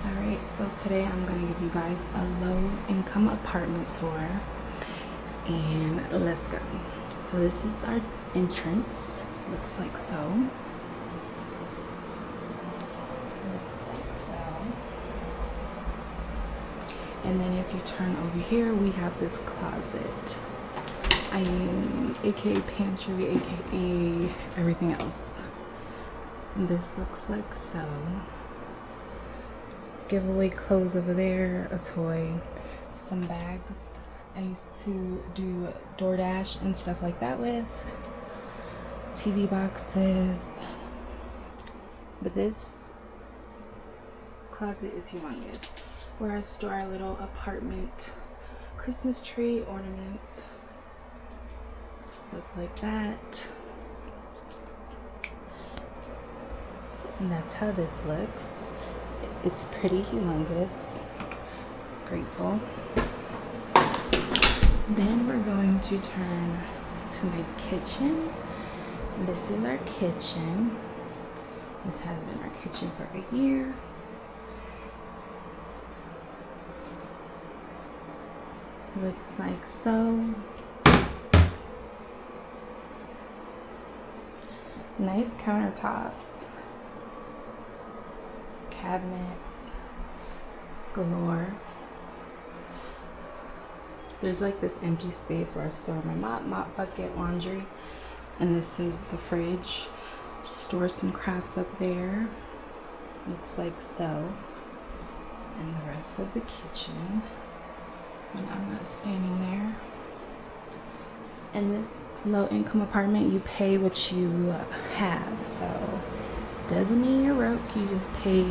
Alright, so today I'm going to give you guys a low income apartment tour, and let's go. So this is our entrance. Looks like so. And then if you turn over here, we have this closet. AKA pantry, AKA everything else. And this looks like so. Giveaway clothes over there, a toy, some bags I used to do DoorDash and stuff like that with, TV boxes. But this closet is humongous, where I store our little apartment Christmas tree ornaments, stuff like that. And that's how this looks. It's pretty humongous. Grateful. Then we're going to turn to my kitchen. This is our kitchen. This has been our kitchen for a year. Looks like so. Nice countertops. Cabinets galore. There's like this empty space where I store my mop bucket, laundry, and this is the fridge. Store some crafts up there. Looks like so. And the rest of the kitchen when I'm not standing there. In this low income apartment, you pay what you have, so doesn't mean you're broke, you just pay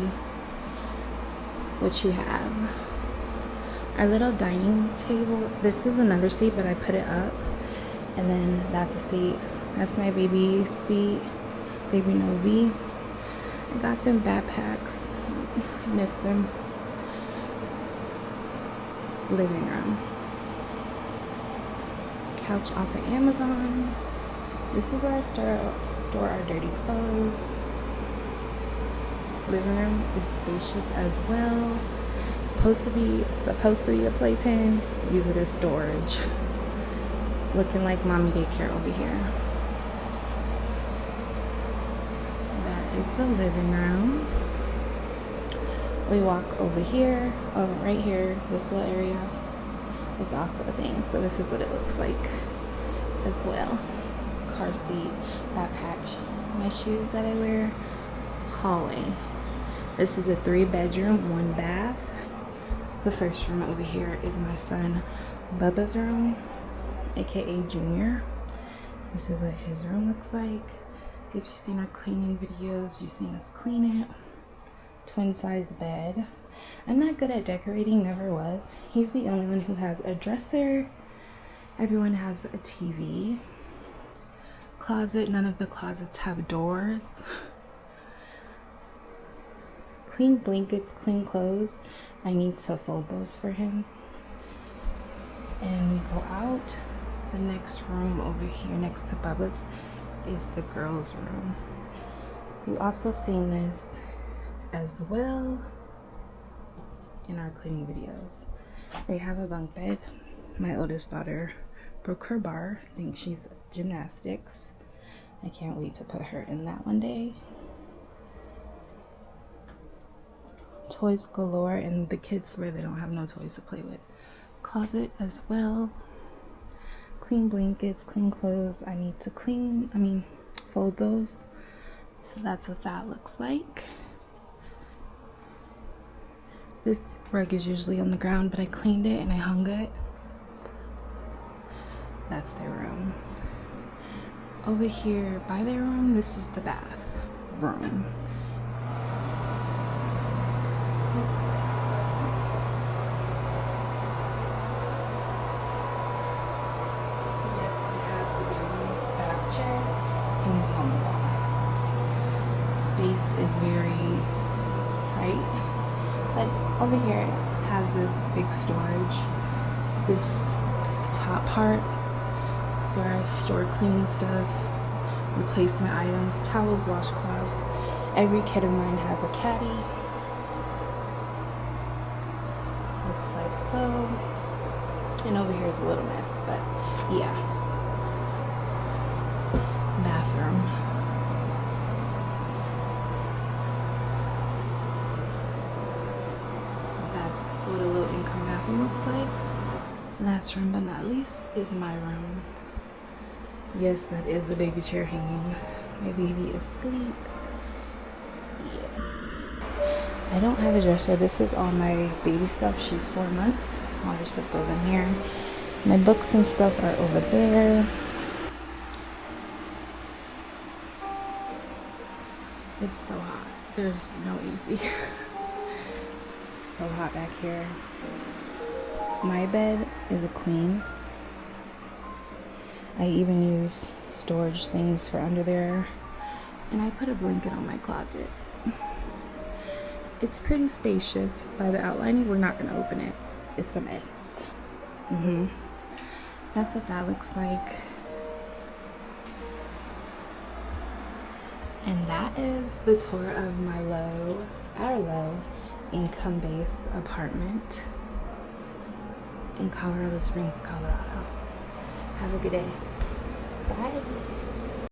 what you have. Our little dining table, this is another seat, but I put it up, and then that's a seat. That's my baby seat, baby Novi. I got them backpacks, miss them. Living room. Couch off of Amazon. This is where I store our dirty clothes. Living room is spacious as well. Supposed to be a playpen. Use it as storage. Looking like mommy daycare over here. That is the living room. We walk over here. Oh, right here, this little area is also a thing. So this is what it looks like as well. Car seat, backpack, my shoes that I wear. Hallway. This is a 3-bedroom, 1 bath. The first room over here is my son Bubba's room, aka Junior. This is what his room looks like. If you've seen our cleaning videos, you've seen us clean it. Twin size bed. I'm not good at decorating, never was. He's the only one who has a dresser. Everyone has a TV. Closet, none of the closets have doors. Clean blankets, clean clothes. I need to fold those for him. And we go out. The next room over here next to Bubba's is the girls' room. You've also seen this as well in our cleaning videos. They have a bunk bed. My oldest daughter broke her bar, thinks she's gymnastics. I can't wait to put her in that one day. Toys galore, and the kids swear they don't have no toys to play with. Closet as well. Clean blankets, clean clothes. I need to fold those. So that's what that looks like. This rug is usually on the ground, but I cleaned it and I hung it. That's their room. Over here by their room, this is the bath room. Looks like so. Yes, they have the baby bath chair hanging on the wall. Space is very tight. But over here it has this big storage. This top part is where I store cleaning stuff, replacement items, towels, washcloths. Every kid of mine has a caddy. looks like so. And over here is a little mess, but yeah. Bathroom. That's what a low income bathroom looks like. Last room but not least is my room. Yes, that is a baby chair hanging. My baby is asleep. Yes. I don't have a dresser. This is all my baby stuff. She's 4 months. All her stuff goes in here. My books and stuff are over there. It's so hot. There's no AC. It's so hot back here. My bed is a queen. I even use storage things for under there. And I put a blanket on my closet. It's pretty spacious. By the outlining, we're not gonna open it. It's a mess. That's what that looks like. And that is the tour of my our low income based apartment in Colorado Springs, Colorado. Have a good day. Bye.